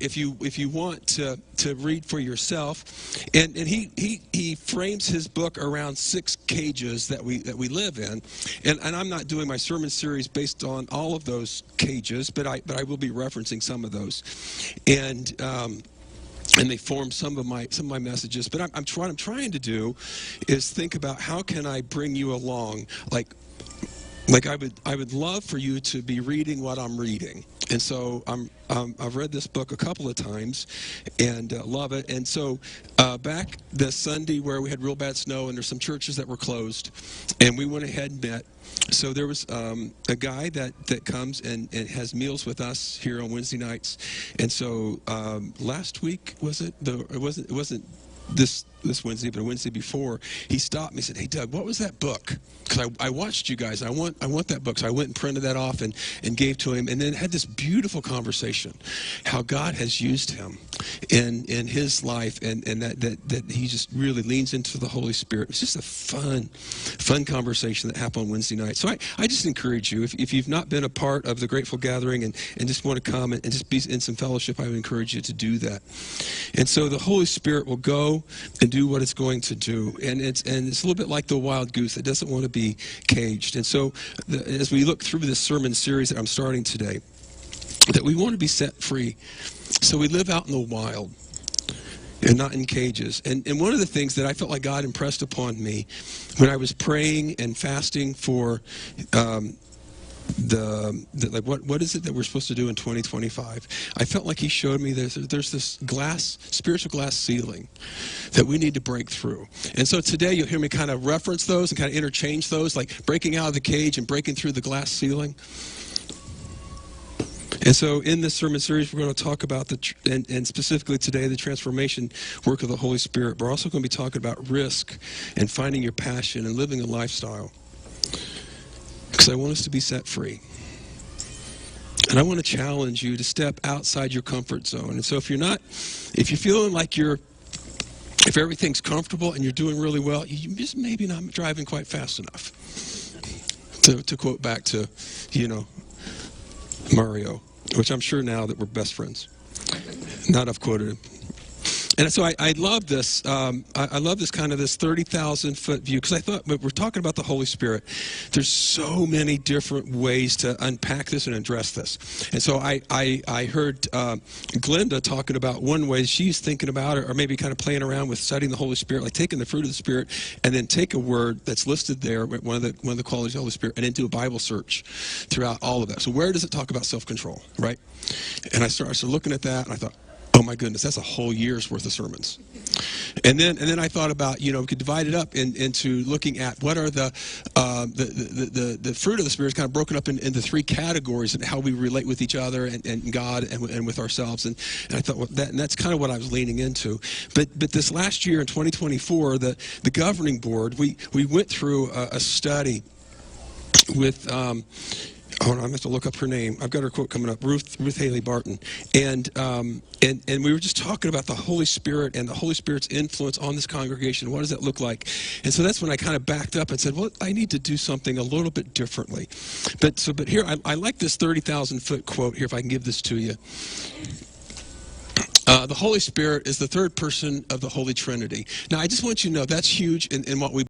if you want to read for yourself, and he frames his book around 6 cages that we live in, and I'm not doing my sermon series based on all of those cages, but I will be referencing some of those, and they form some of my messages. But I'm trying to do is think about how can I bring you along, like I would love for you to be reading what I'm reading. And so I've read this book a couple of times and love it. And so back this Sunday where we had real bad snow and there's some churches that were closed, and we went ahead and met. So there was a guy that comes and has meals with us here on Wednesday nights. And so last week, it wasn't this Wednesday, but a Wednesday before, he stopped me and said, "Hey, Doug, what was that book? Because I watched you guys. I want that book." So I went and printed that off and gave to him, and then had this beautiful conversation, how God has used him in his life, and that he just really leans into the Holy Spirit. It's just a fun conversation that happened on Wednesday night. So I just encourage you, if you've not been a part of the Grateful Gathering and just want to come and just be in some fellowship, I would encourage you to do that. And so the Holy Spirit will go and do what it's going to do, and it's a little bit like the wild goose that doesn't want to be caged. And so as we look through this sermon series that I'm starting today, that we want to be set free, so we live out in the wild and not in cages. And one of the things that I felt like God impressed upon me when I was praying and fasting for what is it that we're supposed to do in 2025? I felt like he showed me there's this spiritual glass ceiling that we need to break through. And so today you'll hear me kind of reference those and kind of interchange those, like breaking out of the cage and breaking through the glass ceiling. And so in this sermon series, we're going to talk about and specifically today, the transformation work of the Holy Spirit. We're also going to be talking about risk and finding your passion and living a lifestyle, because I want us to be set free. And I want to challenge you to step outside your comfort zone. And so if you're feeling like if everything's comfortable and you're doing really well, you just maybe not driving quite fast enough. To quote back to, Mario, which I'm sure now that we're best friends. Not I've quoted him. And so I love this. I love this kind of this 30,000-foot view, because I thought, but we're talking about the Holy Spirit. There's so many different ways to unpack this and address this. And so I heard Glenda talking about one way she's thinking about it, or maybe kind of playing around with studying the Holy Spirit, like taking the fruit of the Spirit and then take a word that's listed there, one of the qualities of the Holy Spirit, and then do a Bible search throughout all of that. So where does it talk about self-control, right? And I started looking at that, and I thought, oh my goodness, that's a whole year's worth of sermons. And then I thought about, we could divide it up into looking at what are the fruit of the Spirit is kind of broken up into 3 categories, and how we relate with each other and God and with ourselves. And I thought, well, that's kind of what I was leaning into. But this last year in 2024, the governing board, we went through a study with hold on, I'm going to have to look up her name. I've got her quote coming up, Ruth Haley Barton. And we were just talking about the Holy Spirit and the Holy Spirit's influence on this congregation. What does that look like? And so that's when I kind of backed up and said, well, I need to do something a little bit differently. But here, I like this 30,000-foot quote here, if I can give this to you. The Holy Spirit is the third person of the Holy Trinity. Now, I just want you to know that's huge in what we